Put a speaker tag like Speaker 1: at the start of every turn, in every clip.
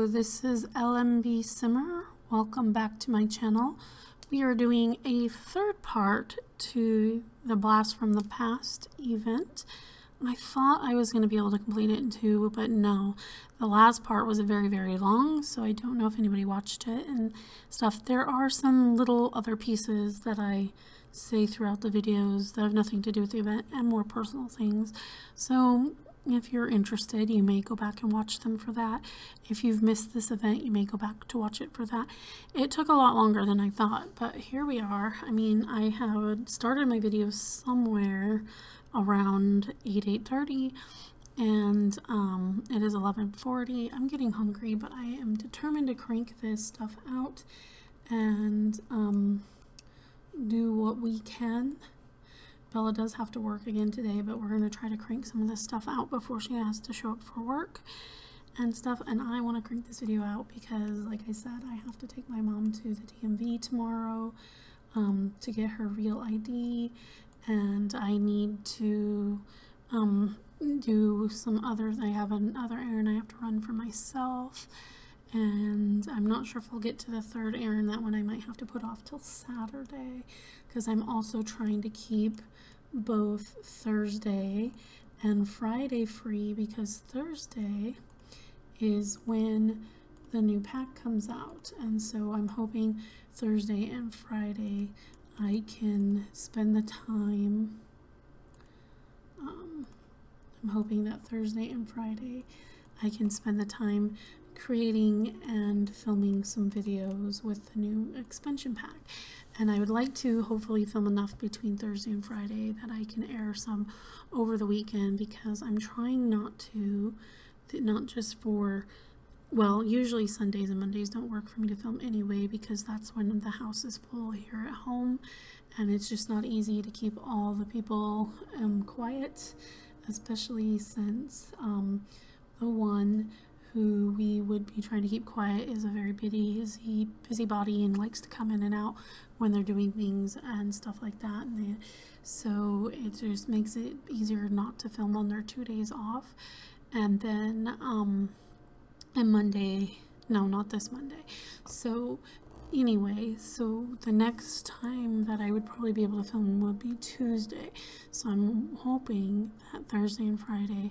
Speaker 1: Hello, this is LMB Simmer. Welcome back to my channel. We are doing a third part to the Blast from the Past event. I thought I was going to be able to complete it in two, but no. The last part was very, very long, so I don't know if anybody watched it and stuff. There are some little other pieces that I say throughout the videos that have nothing to do with the event and more personal things. So if you're interested, you may go back and watch them for that. If you've missed this event, you may go back to watch it for that. It took a lot longer than I thought, but here we are. I mean, I have started my video somewhere around 8:30, and it is 11:40. I'm getting hungry, but I am determined to crank this stuff out and do what we can. Bella does have to work again today, but we're going to try to crank some of this stuff out before she has to show up for work and stuff. And I want to crank this video out because, like I said, I have to take my mom to the DMV tomorrow to get her real ID, and I need to do some others. I have another errand I have to run for myself, and I'm not sure if I'll get to the third errand. That one I might have to put off till Saturday, because I'm also trying to keep both Thursday and Friday free, because Thursday is when the new pack comes out, and so I'm hoping Thursday and Friday I can spend the time I'm hoping that Thursday and Friday I can spend the time creating and filming some videos with the new expansion pack. And I would like to hopefully film enough between Thursday and Friday that I can air some over the weekend, because I'm trying not just for, well, usually Sundays and Mondays don't work for me to film anyway, because that's when the house is full here at home, and it's just not easy to keep all the people quiet, especially since the one who we would be trying to keep quiet is a very busybody and likes to come in and out when they're doing things and stuff like that. And so it just makes it easier not to film on their 2 days off. And then and Monday, no, not this Monday. So anyway, so the next time that I would probably be able to film would be Tuesday. So I'm hoping that Thursday and Friday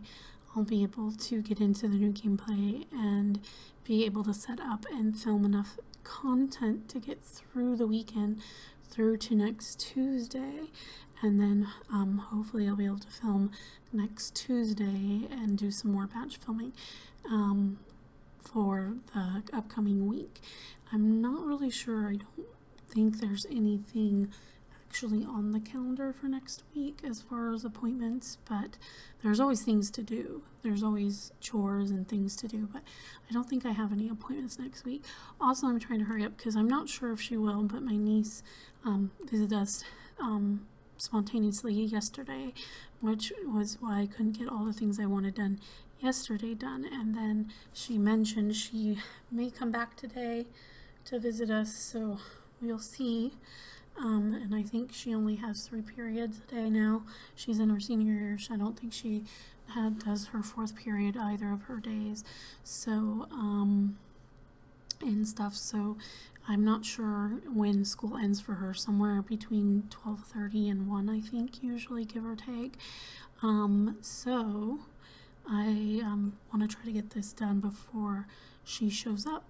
Speaker 1: I'll be able to get into the new gameplay and be able to set up and film enough content to get through the weekend, through to next Tuesday, and then hopefully I'll be able to film next Tuesday and do some more batch filming for the upcoming week. I'm not really sure. I don't think there's anything actually on the calendar for next week as far as appointments, but there's always things to do. There's always chores and things to do, but I don't think I have any appointments next week. Also, I'm trying to hurry up because I'm not sure if she will, but my niece visited us spontaneously yesterday, which was why I couldn't get all the things I wanted done yesterday done. And then she mentioned she may come back today to visit us, so we'll see. And I think she only has 3 periods a day now. She's in her senior year. I don't think she does her 4th period either of her days. So, and stuff. So I'm not sure when school ends for her. Somewhere between 12:30 and 1, I think, usually, give or take. So I want to try to get this done before she shows up.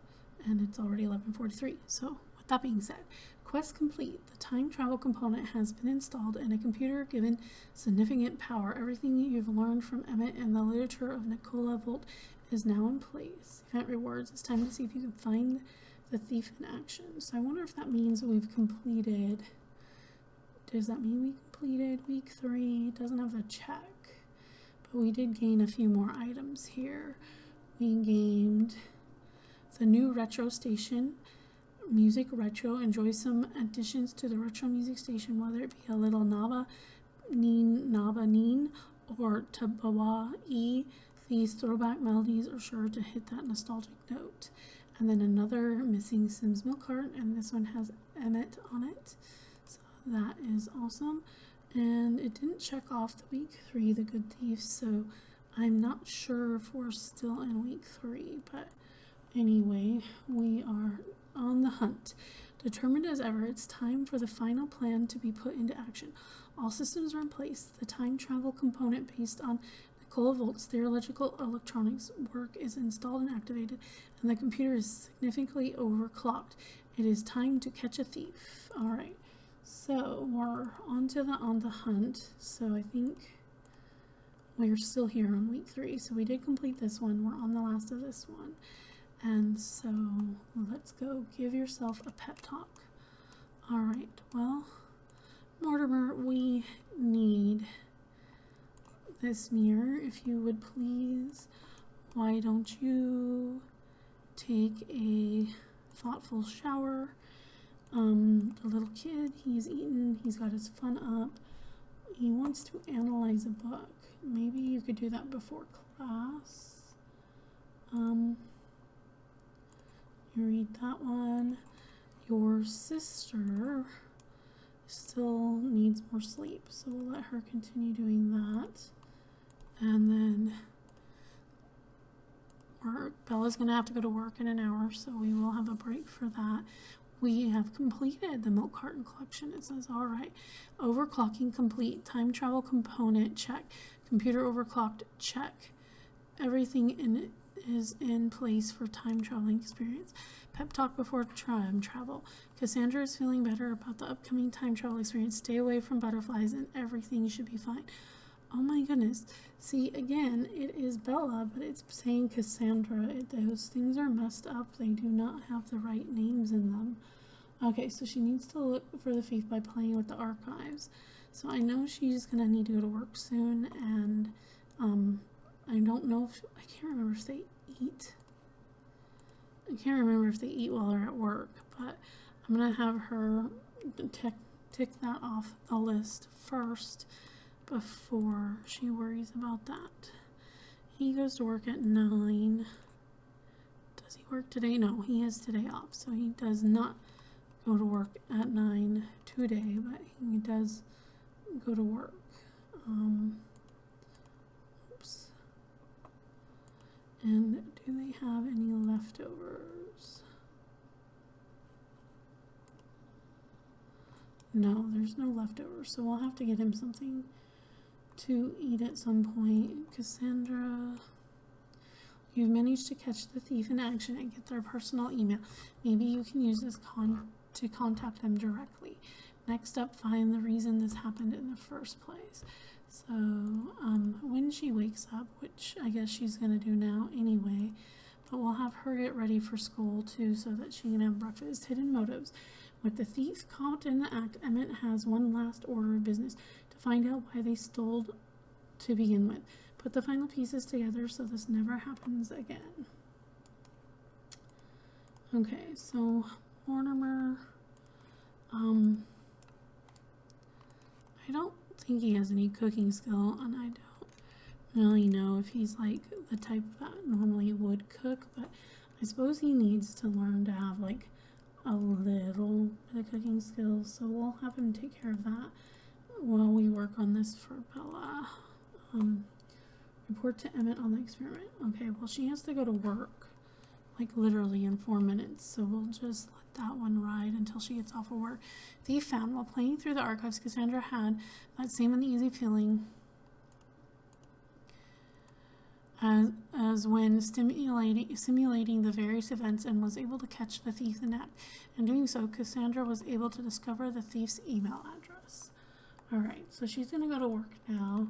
Speaker 1: And it's already 11:43. So with that being said, quest complete. The time travel component has been installed and a computer given significant power. Everything you've learned from Emmett and the literature of Nicola Volt is now in place. Event rewards. It's time to see if you can find the thief in action. So I wonder if that means we've completed. Does that mean we completed week 3? It doesn't have the check, but we did gain a few more items here. We gained the new retro station. Music retro. Enjoy some additions to the retro music station, whether it be a little Naba Neen or Tabawa E. These throwback melodies are sure to hit that nostalgic note. And then another missing Sims milk cart, and this one has Emmett on it, so that is awesome. And it didn't check off the week 3, the Good Thief, so I'm not sure if we're still in week 3, but Anyway, we are on the hunt. Determined as ever, it's time for the final plan to be put into action. All systems are in place. The time travel component based on Nikola Volt's theoretical electronics work is installed and activated, and the computer is significantly overclocked. It is time to catch a thief. All right, so we're on the hunt. So I think we're still here on week 3. So we did complete this one. We're on the last of this one. And so let's go give yourself a pep talk. All right, well, Mortimer, we need this mirror. If you would please, why don't you take a thoughtful shower? The little kid, he's eaten, he's got his fun up. He wants to analyze a book. Maybe you could do that before class. You read that one. Your sister still needs more sleep, so we'll let her continue doing that. And then Bella's gonna have to go to work in an hour, so we will have a break for that. We have completed the milk carton collection. It says, all right, overclocking complete, time travel component, check. Computer overclocked, check. Everything in it is in place for time traveling experience. Pep talk before time travel. Cassandra is feeling better about the upcoming time travel experience. Stay away from butterflies and everything should be fine. Oh my goodness. See, again, it is Bella, but it's saying Cassandra. Those things are messed up. They do not have the right names in them. Okay, so she needs to look for the thief by playing with the archives. So I know she's going to need to go to work soon, and I don't know if, I can't remember if they eat. I can't remember if they eat while they're at work, but I'm going to have her tick that off the list first before she worries about that. He goes to work at 9. Does he work today? No, he has today off, so he does not go to work at 9 today, but he does go to work. Oops. And do they have any leftovers? No, there's no leftovers, so we'll have to get him something to eat at some point. Cassandra, you've managed to catch the thief in action and get their personal email. Maybe you can use this to contact them directly. Next up, find the reason this happened in the first place. So when she wakes up, which I guess she's going to do now anyway, but we'll have her get ready for school too so that she can have breakfast. Hidden motives. With the thief caught in the act, Emmett has one last order of business to find out why they stole to begin with. Put the final pieces together so this never happens again. Okay, so Mortimer, I don't think he has any cooking skill, and I don't really know if he's like the type that normally would cook, but I suppose he needs to learn to have like a little bit of cooking skills, so we'll have him take care of that while we work on this for Bella. Report to Emmett on the experiment. Okay, well, she has to go to work like literally in 4 minutes, so we'll just let that one ride until she gets off of work. Thief found. While playing through the archives, Cassandra had that same uneasy feeling as when simulating the various events and was able to catch the thief in act. In doing so, Cassandra was able to discover the thief's email address. All right, so she's going to go to work now.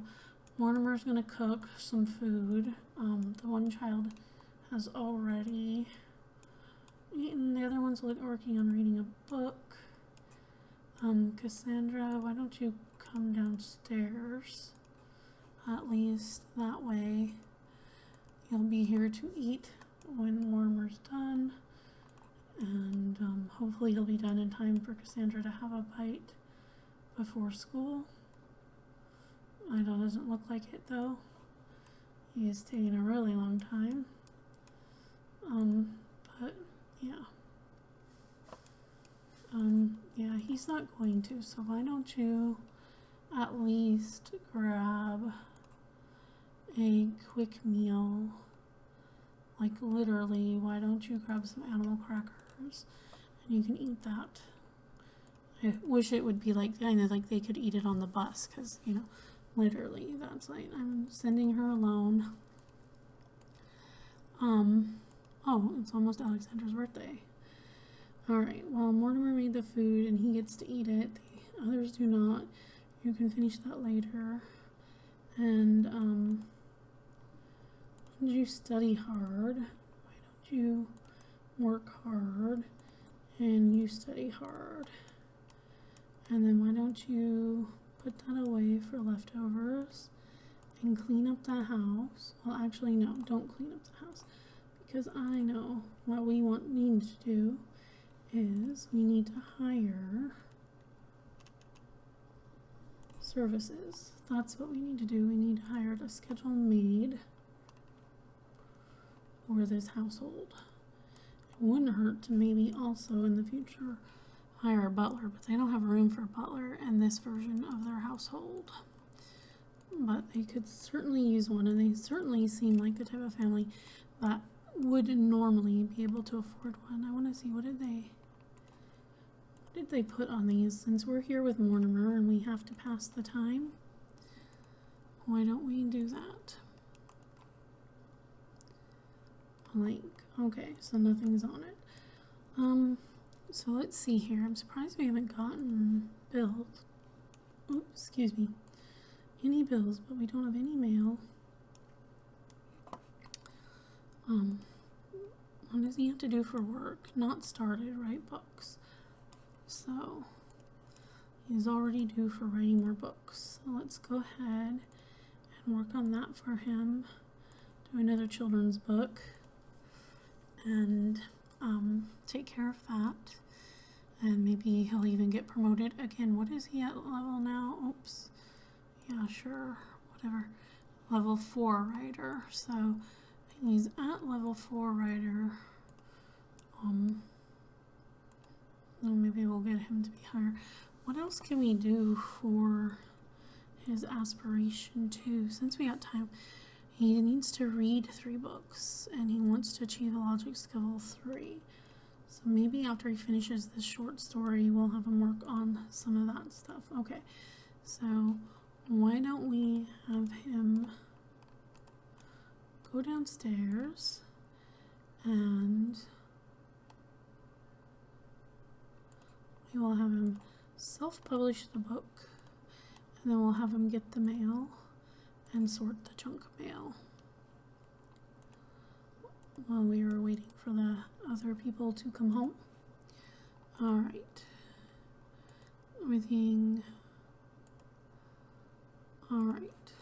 Speaker 1: Mortimer's going to cook some food. The one child has already eaten. The other one's working on reading a book. Cassandra, why don't you come downstairs? At least that way you'll be here to eat when Mortimer's done. And hopefully he'll be done in time for Cassandra to have a bite before school. It doesn't look like it though. He is taking a really long time. But yeah. Yeah, he's not going to, so why don't you at least grab a quick meal Like literally, why don't you grab some animal crackers and you can eat that? I wish it would be like kind of like they could eat it on the bus, because you know, literally that's like I'm sending her alone. Oh, it's almost Alexandra's birthday. Alright, well, Mortimer made the food and he gets to eat it. The others do not. You can finish that later. And, why don't you study hard? Why don't you work hard and you study hard? And then why don't you put that away for leftovers and clean up the house? Well, actually, no, don't clean up the house, because I know what we need to do is we need to hire services. That's what we need to do. We need to hire a scheduled maid for this household. It wouldn't hurt to maybe also in the future hire a butler, but they don't have room for a butler in this version of their household. But they could certainly use one, and they certainly seem like the type of family that would normally be able to afford one. I want to see, what did they put on these? Since we're here with Mortimer and we have to pass the time, why don't we do that? Like, okay, so nothing's on it. So let's see here. I'm surprised we haven't gotten bills. Oops, excuse me. Any bills, but we don't have any mail. What does he have to do for work? Not started, write books. So he's already due for writing more books. So let's go ahead and work on that for him. Do another children's book and take care of that. And maybe he'll even get promoted again. What is he at level now? Oops. Yeah, sure. Whatever. Level 4 writer. So he's at level 4 writer. Then maybe we'll get him to be higher. What else can we do for his aspiration too? Since we got time, he needs to read 3 books and he wants to achieve a logic skill 3. So maybe after he finishes this short story, we'll have him work on some of that stuff. Okay, so why don't we have him go downstairs and we will have him self-publish the book, and then we'll have him get the mail and sort the junk mail while we are waiting for the other people to come home. Alright. Everything. Alright.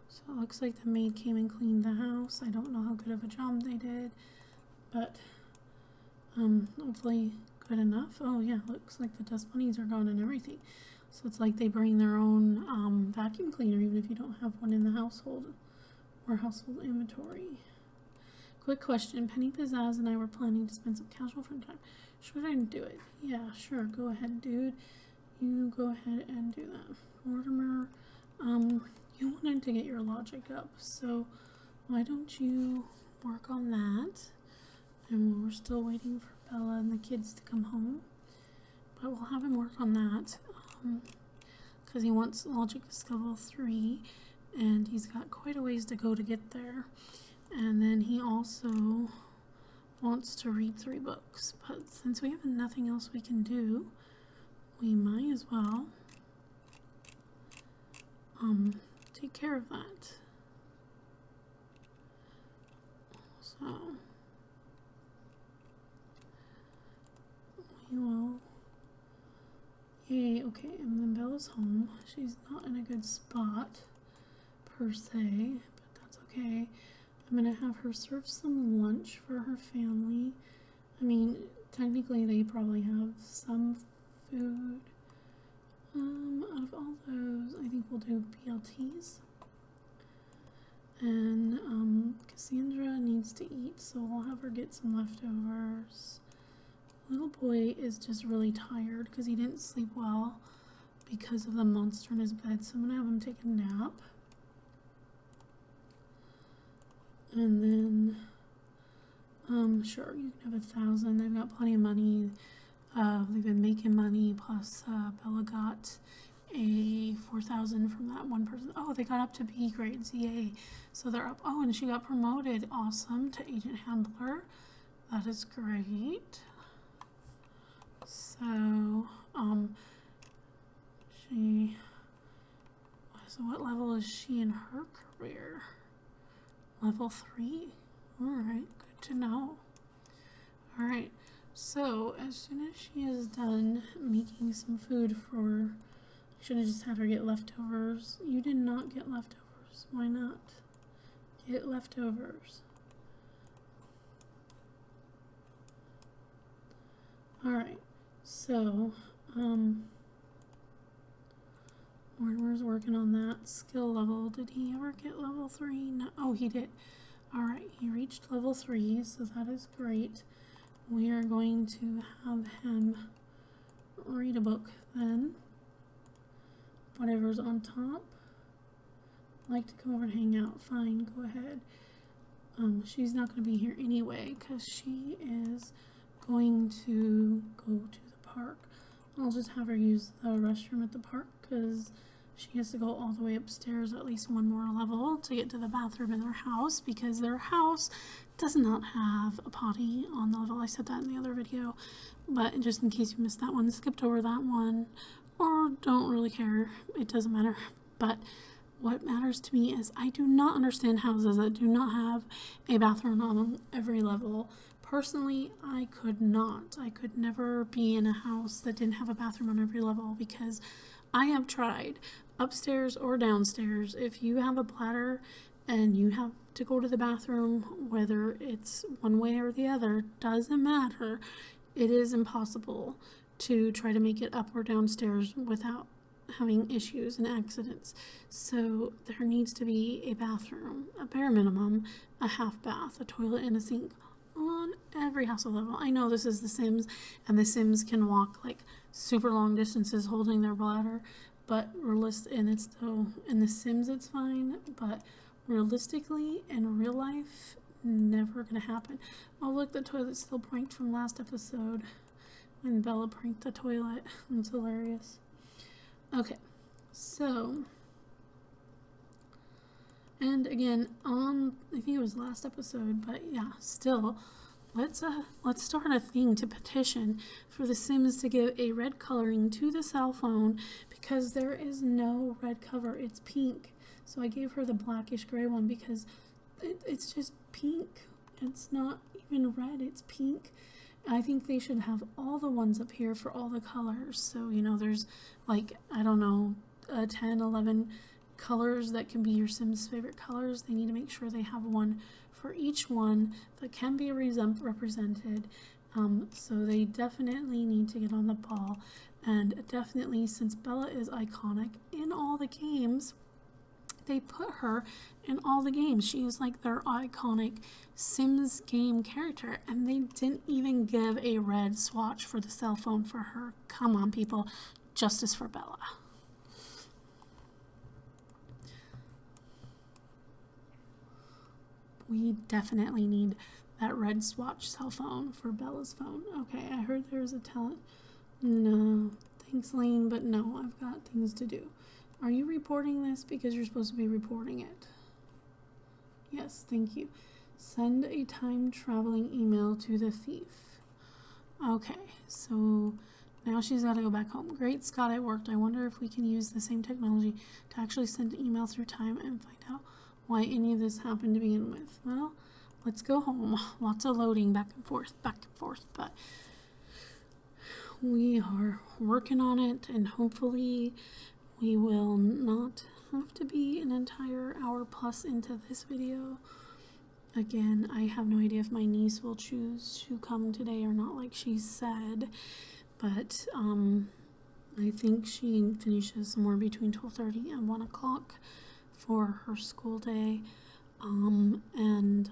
Speaker 1: So it looks like the maid came and cleaned the house. I don't know how good of a job they did, but hopefully good enough. Oh yeah, looks like the dust bunnies are gone and everything. So it's like they bring their own vacuum cleaner even if you don't have one in the household or household inventory. Quick question. Penny Pizzazz and I were planning to spend some casual friend time. Should I do it? Yeah, sure. Go ahead, dude. You go ahead and do that. Mortimer, you wanted to get your logic up, so why don't you work on that? And we're still waiting for Bella and the kids to come home, but we'll have him work on that because he wants logic skill 3 and he's got quite a ways to go to get there. And then he also wants to read 3 books, but since we have nothing else we can do, we might as well take care of that. So we will. Yay, okay, and then Bella's home. She's not in a good spot per se, but that's okay. I'm gonna have her serve some lunch for her family. I mean, technically they probably have some food. Out of all those, I think we'll do BLTs. And Cassandra needs to eat, so we'll have her get some leftovers. Little boy is just really tired because he didn't sleep well because of the monster in his bed, so I'm gonna have him take a nap. And then, sure, you can have 1,000. They've got plenty of money. They've been making money. Plus, Bella got a 4,000 from that one person. Oh, they got up to B grades. Yay. So they're up. Oh, and she got promoted. Awesome. To agent handler. That is great. So, so what level is she in her career? Level 3. All right, good to know. All right, so as soon as she is done making some food for, should have just had her get leftovers. You did not get leftovers. Why not? Get leftovers. All right, so Mortimer's working on that skill level. Did he ever get level 3? No. Oh, he did. Alright, he reached level 3, so that is great. We are going to have him read a book then. Whatever's on top. Like to come over and hang out. Fine, go ahead. She's not going to be here anyway because she is going to go to the park. I'll just have her use the restroom at the park because she has to go all the way upstairs at least one more level to get to the bathroom in their house because their house does not have a potty on the level. I said that in the other video, but just in case you missed that one, skipped over that one, or don't really care, it doesn't matter. But what matters to me is I do not understand houses that do not have a bathroom on every level. Personally, I could not. I could never be in a house that didn't have a bathroom on every level because I have tried upstairs or downstairs. If you have a bladder and you have to go to the bathroom, whether it's one way or the other, doesn't matter. It is impossible to try to make it up or downstairs without having issues and accidents. So there needs to be a bathroom, a bare minimum, a half bath, a toilet, and a sink on every household level. I know this is The Sims, and The Sims can walk like super long distances holding their bladder, but in The Sims it's fine, but realistically in real life, never gonna happen. Oh look, the toilet's still pranked from last episode when Bella pranked the toilet. It's hilarious. Okay, so, and again, I think it was last episode, but yeah, still, let's start a thing to petition for The Sims to give a red coloring to the cell phone because there is no red cover. It's pink. So I gave her the blackish gray one because it's just pink. It's not even red, it's pink. I think they should have all the ones up here for all the colors. So, you know, there's like, I don't know, 10, 11 colors that can be your Sims' favorite colors. They need to make sure they have one for each one that can be represented. So they definitely need to get on the ball. And definitely, since Bella is iconic in all the games, they put her in all the games. She is like their iconic Sims game character, and they didn't even give a red swatch for the cell phone for her. Come on, people. Justice for Bella. We definitely need that red swatch cell phone for Bella's phone. Okay, I heard there's a talent. No, thanks, Lane, but no, I've got things to do. Are you reporting this? Because you're supposed to be reporting it. Yes, thank you. Send a time traveling email to the thief. Okay, so now she's got to go back home. Great Scott, it worked. I wonder if we can use the same technology to actually send an email through time and find out why any of this happened to begin with. Well, let's go home. Lots of loading back and forth, but we are working on it, and hopefully we will not have to be an entire hour plus into this video. Again, I have no idea if my niece will choose to come today or not, like she said, but I think she finishes somewhere between 12:30 and 1 o'clock for her school day. And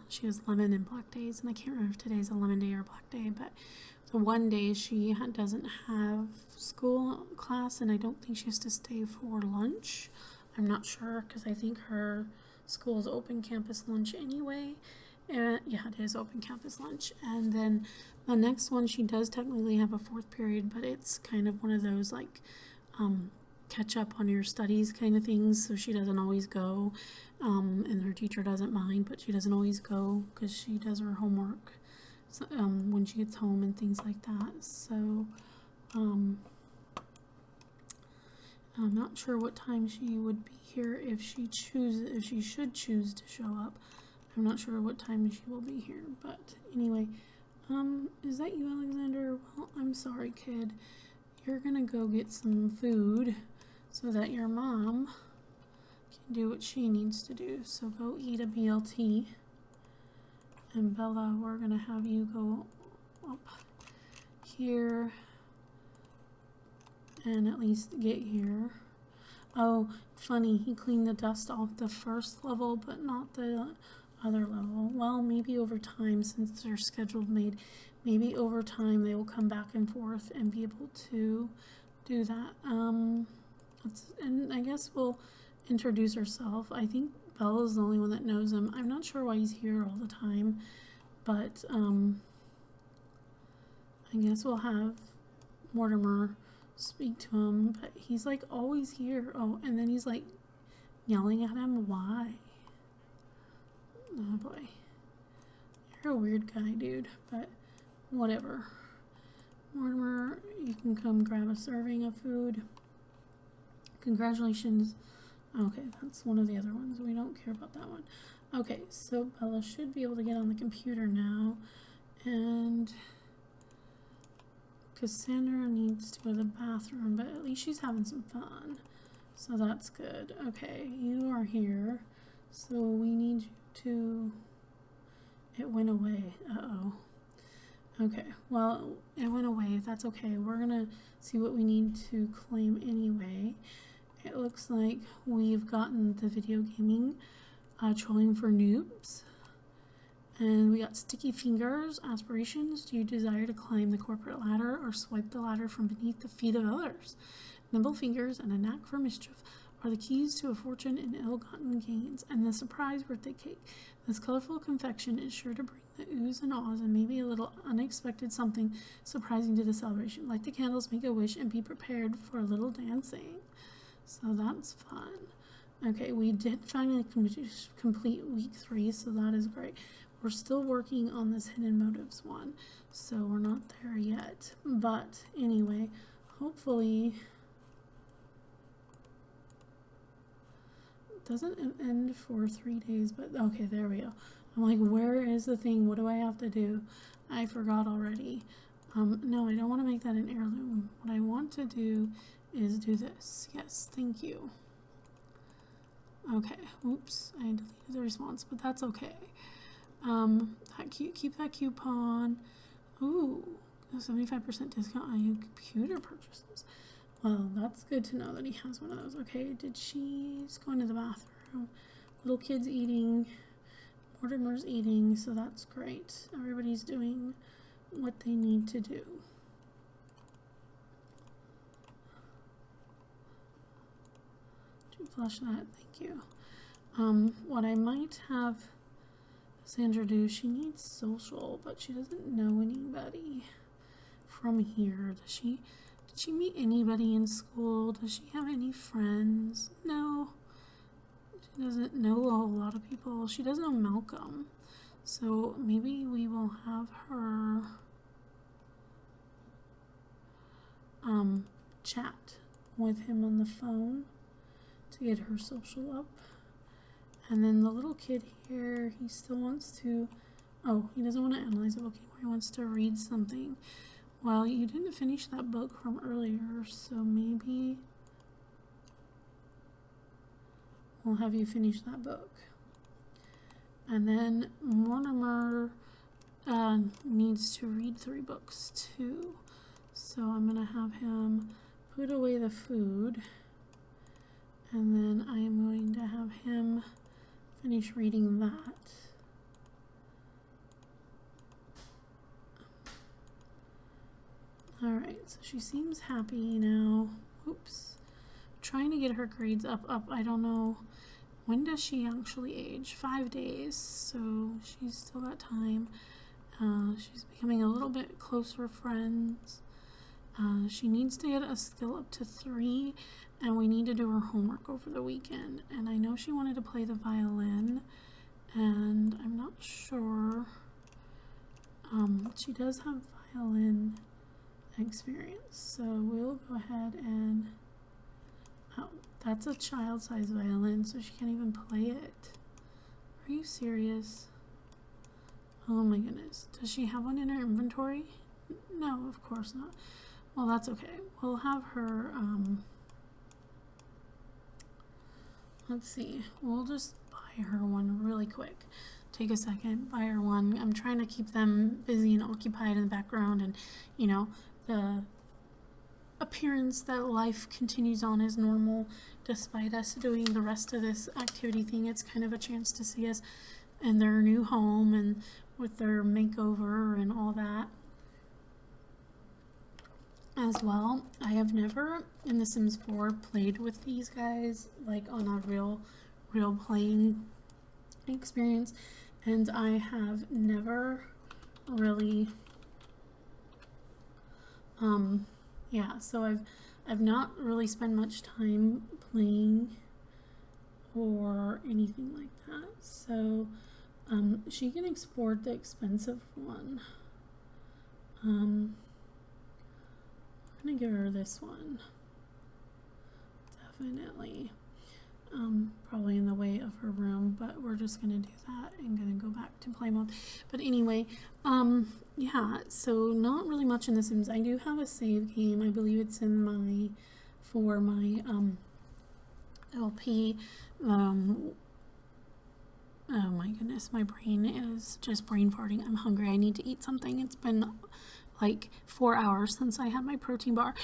Speaker 1: she has lemon and black days, and I can't remember if today's a lemon day or a black day, but the one day she doesn't have school class, and I don't think she has to stay for lunch. I'm not sure, because I think her school's open campus lunch anyway. Yeah, it is open campus lunch. And then the next one, she does technically have a fourth period, but it's kind of one of those like catch up on your studies kind of things. So she doesn't always go, and her teacher doesn't mind, but she doesn't always go because she does her homework when she gets home and things like that. So I'm not sure what time she would be here if she should choose to show up. I'm not sure what time she will be here, but anyway, is that you, Alexander? Well, I'm sorry, kid. You're gonna go get some food so that your mom can do what she needs to do. So go eat a BLT. And Bella, we're gonna have you go up here and at least get here. Oh, funny, he cleaned the dust off the first level, but not the other level. Well, maybe over time, since they're scheduled made, maybe over time they will come back and forth and be able to do that. And I guess we'll introduce herself. I think Bella's the only one that knows him. I'm not sure why he's here all the time, but I guess we'll have Mortimer speak to him, but he's like always here. Oh, and then he's like yelling at him. Why? Oh boy, you're a weird guy, dude, but whatever. Mortimer, you can come grab a serving of food. Congratulations. Okay, that's one of the other ones. We don't care about that one. Okay, so Bella should be able to get on the computer now, and Cassandra needs to go to the bathroom, but at least she's having some fun, so that's good. Okay, you are here, so we need you to... It went away. Uh-oh. Okay, well, it went away. That's okay. We're gonna see what we need to claim anyway. It looks like we've gotten the video gaming trolling for noobs. And we got sticky fingers, aspirations. Do you desire to climb the corporate ladder or swipe the ladder from beneath the feet of others? Nimble fingers and a knack for mischief are the keys to a fortune in ill-gotten gains. And the surprise birthday cake. This colorful confection is sure to bring the oohs and ahs and maybe a little unexpected something surprising to the celebration. Light the candles, make a wish, and be prepared for a little dancing. So that's fun. Okay, we did finally complete week 3, so that is great. We're still working on this hidden motives one, so we're not there yet. But anyway, hopefully it doesn't end for 3 days, but okay, there we go. I'm like, where is the thing? What do I have to do? I forgot already. No, I don't want to make that an heirloom. What I want to do is do this. Yes, thank you. Okay, oops, I deleted the response, but that's okay. Keep that coupon. Ooh, a 75% discount on your computer purchases. Well, that's good to know that he has one of those. Okay, she's going to the bathroom. Little kid's eating. Mortimer's eating, so that's great. Everybody's doing what they need to do. Flush that, thank you. What I might have Sandra do, she needs social, but she doesn't know anybody from here. Did she meet anybody in school? Does she have any friends? No. She doesn't know a whole lot of people. She doesn't know Malcolm. So maybe we will have her chat with him on the phone to get her social up. And then the little kid here, he still wants to, oh, he doesn't want to analyze a book anymore. He wants to read something. Well, you didn't finish that book from earlier, so maybe we'll have you finish that book. And then Mortimer needs to read 3 books too. So I'm gonna have him put away the food. And then I am going to have him finish reading that. Alright, so she seems happy now. Oops. Trying to get her grades up. I don't know when does she actually age? 5 days, so she's still got time. She's becoming a little bit closer friends. She needs to get a skill up to 3, and we need to do her homework over the weekend. And I know she wanted to play the violin, and I'm not sure. She does have violin experience, so we'll go ahead and, oh, that's a child-sized violin, so she can't even play it. Are you serious? Oh my goodness. Does she have one in her inventory? No, of course not. Well, that's okay. We'll have her, let's see. We'll just buy her one really quick. Take a second, buy her one. I'm trying to keep them busy and occupied in the background, and, you know, the appearance that life continues on as normal despite us doing the rest of this activity thing. It's kind of a chance to see us in their new home and with their makeover and all that as well. I have never in The Sims 4 played with these guys like on a real playing experience, and I have never really yeah, so I've not really spent much time playing or anything like that. So she can export the expensive one. I'm gonna give her this one. Definitely. Probably in the way of her room, but we're just gonna do that and gonna go back to play mode. But anyway, yeah, so not really much in The Sims. I do have a save game. I believe it's in my, for my LP. Oh my goodness, my brain is just brain farting. I'm hungry. I need to eat something. It's been like 4 hours since I had my protein bar,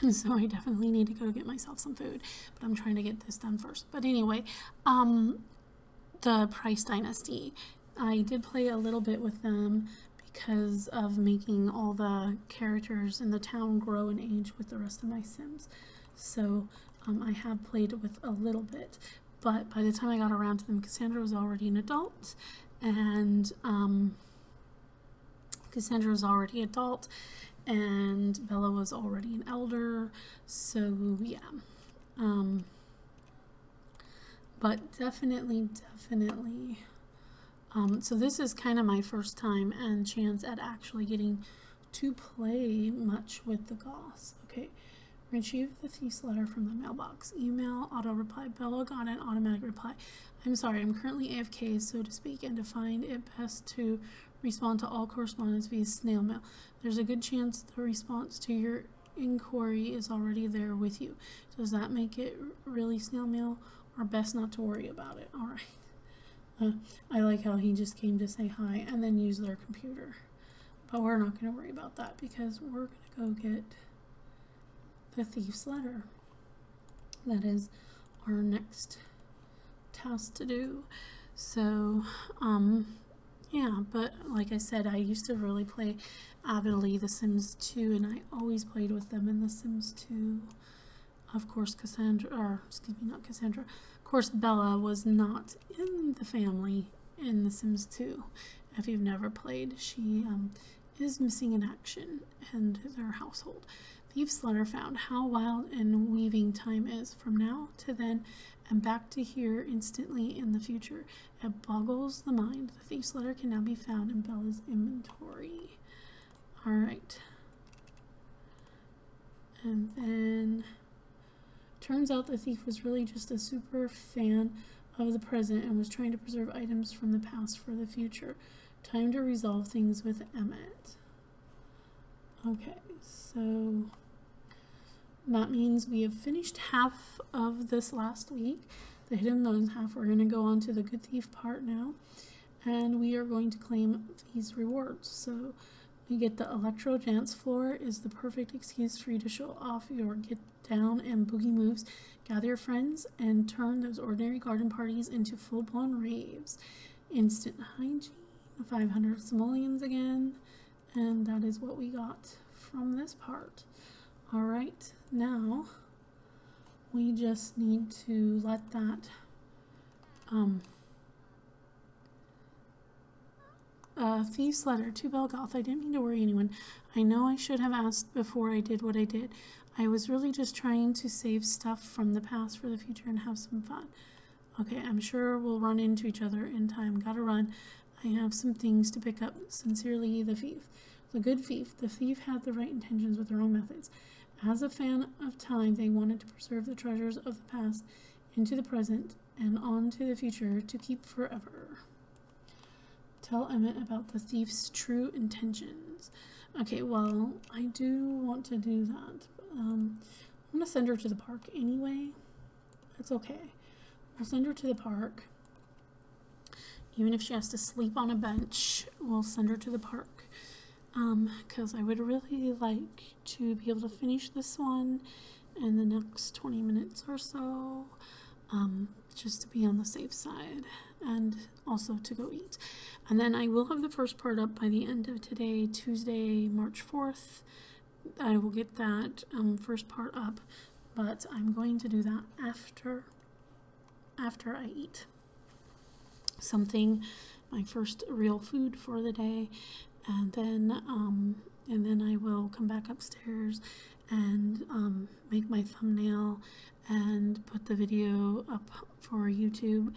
Speaker 1: and so I definitely need to go get myself some food, but I'm trying to get this done first. But anyway, the Price Dynasty, I did play a little bit with them because of making all the characters in the town grow and age with the rest of my Sims. So I have played with a little bit, but by the time I got around to them, Cassandra was already an adult, and Cassandra was already adult, and Bella was already an elder. So yeah, but definitely. So this is kind of my first time and chance at actually getting to play much with the Goths. Okay, retrieve the thief's letter from the mailbox. Email, auto reply. Bella got an automatic reply. I'm sorry, I'm currently AFK, so to speak, and to find it best to respond to all correspondence via snail mail. There's a good chance the response to your inquiry is already there with you. Does that make it really snail mail, or best not to worry about it? All right. I like how he just came to say hi and then use their computer. But we're not going to worry about that because we're going to go get the thief's letter. That is our next task to do. So, yeah, but like I said, I used to really play avidly The Sims 2, and I always played with them in The Sims 2. Of course, not Cassandra. Of course, Bella was not in the family in The Sims 2. If you've never played, she is missing in action and their household. Thief's letter found. How wild and weaving time is from now to then and back to here instantly in the future. It boggles the mind. The thief's letter can now be found in Bella's inventory. All right. And then turns out the thief was really just a super fan of the present and was trying to preserve items from the past for the future. Time to resolve things with Emmett. Okay, so that means we have finished half of this last week. The hidden loans half. We're going to go on to the good thief part now, and we are going to claim these rewards. So we get the electro dance floor is the perfect excuse for you to show off your get down and boogie moves. Gather your friends and turn those ordinary garden parties into full-blown raves. Instant hygiene, 500 simoleons again, and that is what we got from this part. All right, now we just need to let that Thief's letter to Belgoth. I didn't mean to worry anyone. I know I should have asked before I did what I did. I was really just trying to save stuff from the past for the future and have some fun. Okay, I'm sure we'll run into each other in time. Gotta run. I have some things to pick up. Sincerely, the thief. The good thief. The thief had the right intentions with the wrong methods. As a fan of time, they wanted to preserve the treasures of the past into the present and on to the future to keep forever. Tell Emmett about the thief's true intentions. Okay, well, I do want to do that. I'm going to send her to the park anyway. That's okay. We'll send her to the park. Even if she has to sleep on a bench, we'll send her to the park. Because I would really like to be able to finish this one in the next 20 minutes or so. Just to be on the safe side and also to go eat. And then I will have the first part up by the end of today, Tuesday, March 4th. I will get that first part up, but I'm going to do that after I eat something, my first real food for the day, and then I will come back upstairs and make my thumbnail and put the video up for YouTube,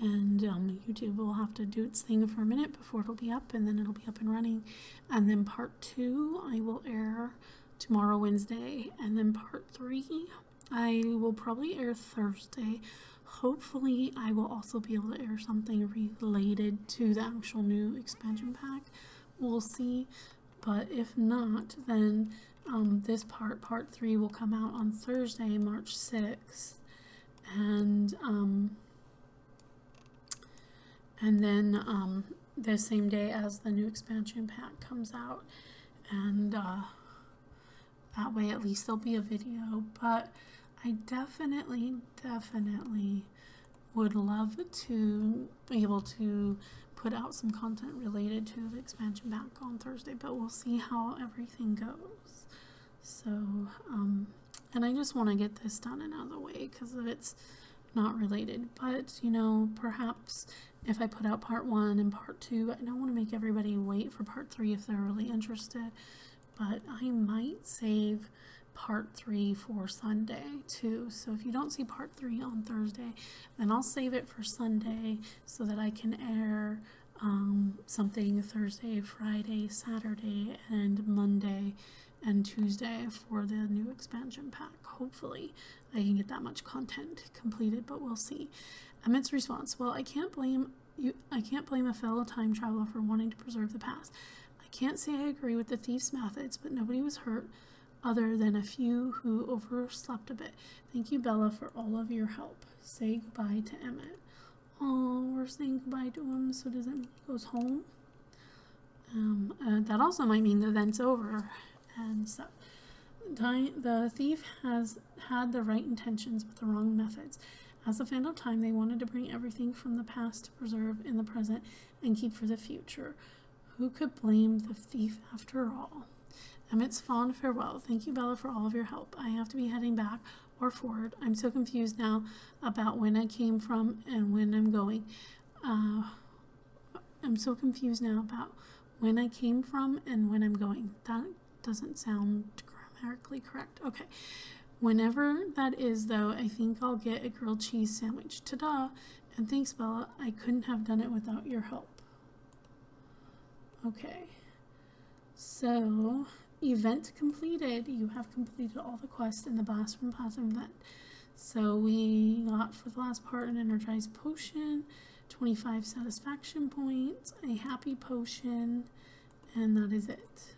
Speaker 1: and YouTube will have to do its thing for a minute before it'll be up, and then it'll be up and running. And then part 2 I will air tomorrow, Wednesday, and then part 3 I will probably air Thursday. Hopefully I will also be able to air something related to the actual new expansion pack. We'll see, but if not, then this part 3 will come out on Thursday, March 6th, and then the same day as the new expansion pack comes out, and that way at least there'll be a video. But I definitely would love to be able to put out some content related to the expansion pack on Thursday, but we'll see how everything goes. So, and I just want to get this done and out of the way because of it's not related. But, you know, perhaps if I put out part 1 and part 2, I don't want to make everybody wait for part 3 if they're really interested. But I might save part 3 for Sunday too. So if you don't see part 3 on Thursday, then I'll save it for Sunday so that I can air something Thursday, Friday, Saturday, and Monday and Tuesday for the new expansion pack. Hopefully I can get that much content completed, but we'll see. Emmett's response: well, I can't blame a fellow time traveler for wanting to preserve the past. I can't say I agree with the thief's methods, but nobody was hurt other than a few who overslept a bit. Thank you, Bella, for all of your help. Say goodbye to Emmett. Oh, we're saying goodbye to him, so does that mean he goes home? That also might mean the event's over. And so, the thief has had the right intentions but the wrong methods. As a fan of time, they wanted to bring everything from the past to preserve in the present and keep for the future. Who could blame the thief after all? Emmett's fond farewell. Thank you, Bella, for all of your help. I have to be heading back or forward. I'm so confused now about when I came from and when I'm going. I'm so confused now about when I came from and when I'm going. That doesn't sound grammatically correct. Okay. Whenever that is, though, I think I'll get a grilled cheese sandwich. Ta-da! And thanks, Bella. I couldn't have done it without your help. Okay. So, event completed. You have completed all the quests in the Blast from the Past event. So we got for the last part an energized potion, 25 satisfaction points, a happy potion, and that is it.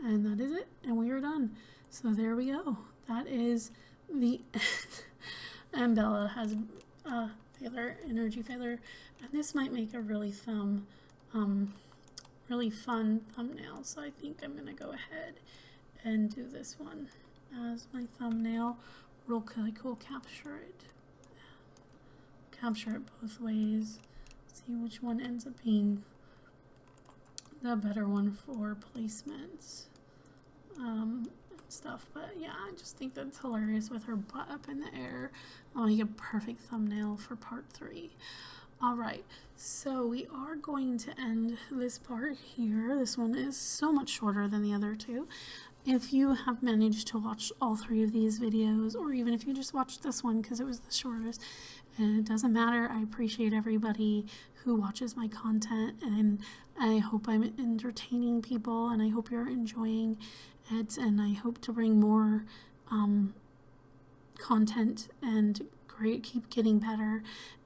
Speaker 1: And that is it. And we are done. So there we go. That is the and Bella has failure, energy failure. And this might make a really really fun thumbnail. So I think I'm gonna go ahead and do this one as my thumbnail. Real quick, we'll capture it both ways. See which one ends up being the better one for placements. stuff. But yeah, I just think that's hilarious with her butt up in the air. I'll make a perfect thumbnail for part 3. All right, so we are going to end this part here. This one is so much shorter than the other two. If you have managed to watch all 3 of these videos, or even if you just watched this one because it was the shortest, and it doesn't matter, I appreciate everybody who watches my content, and I hope I'm entertaining people, and I hope you're enjoying it, and I hope to bring more content and keep getting better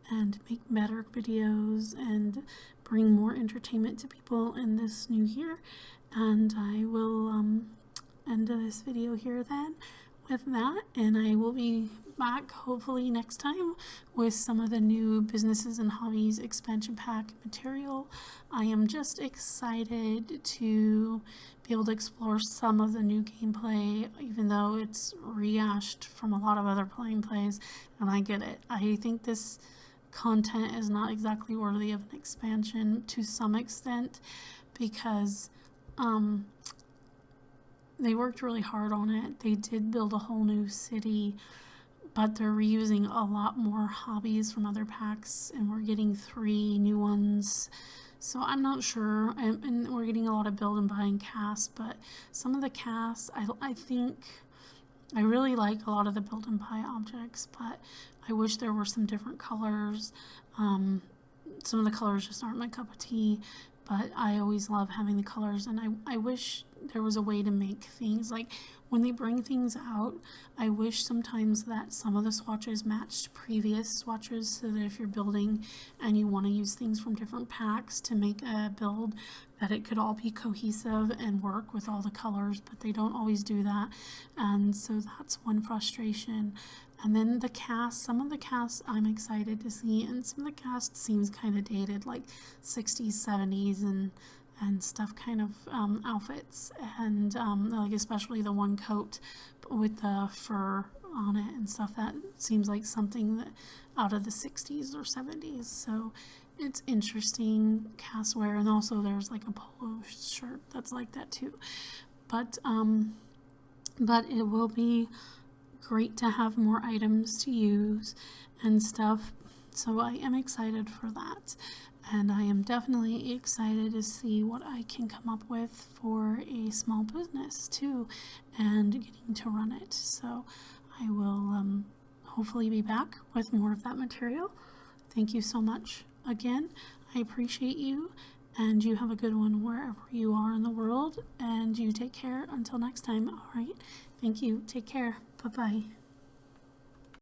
Speaker 1: and make better videos and bring more entertainment to people in this new year. And I will end this video here then with that, and I will be back hopefully next time with some of the new Businesses and Hobbies expansion pack material. I am just excited to be able to explore some of the new gameplay, even though it's rehashed from a lot of other plays, and I get it. I think this content is not exactly worthy of an expansion to some extent, because they worked really hard on it. They did build a whole new city, but they're reusing a lot more hobbies from other packs, and we're getting 3 new ones. So I'm not sure, and we're getting a lot of build and buy and cast, but some of the casts, I think I really like a lot of the build and buy objects, but I wish there were some different colors. Some of the colors just aren't my cup of tea, but I always love having the colors, and I wish there was a way to make things, like when they bring things out, I wish sometimes that some of the swatches matched previous swatches, so that if you're building and you want to use things from different packs to make a build, that it could all be cohesive and work with all the colors, but they don't always do that, and so that's one frustration. And then the cast, some of the casts I'm excited to see, and some of the cast seems kind of dated, like 60s, 70s, and stuff, kind of outfits, and like especially the one coat with the fur on it and stuff, that seems like something that out of the 60s or 70s. So it's interesting cast wear, and also there's like a polo shirt that's like that too. But it will be great to have more items to use and stuff, so I am excited for that, and I am definitely excited to see what I can come up with for a small business too, and getting to run it. So I will hopefully be back with more of that material. Thank you so much again. I appreciate you, and you have a good one wherever you are in the world, and you take care until next time. All right, thank you, take care, bye-bye.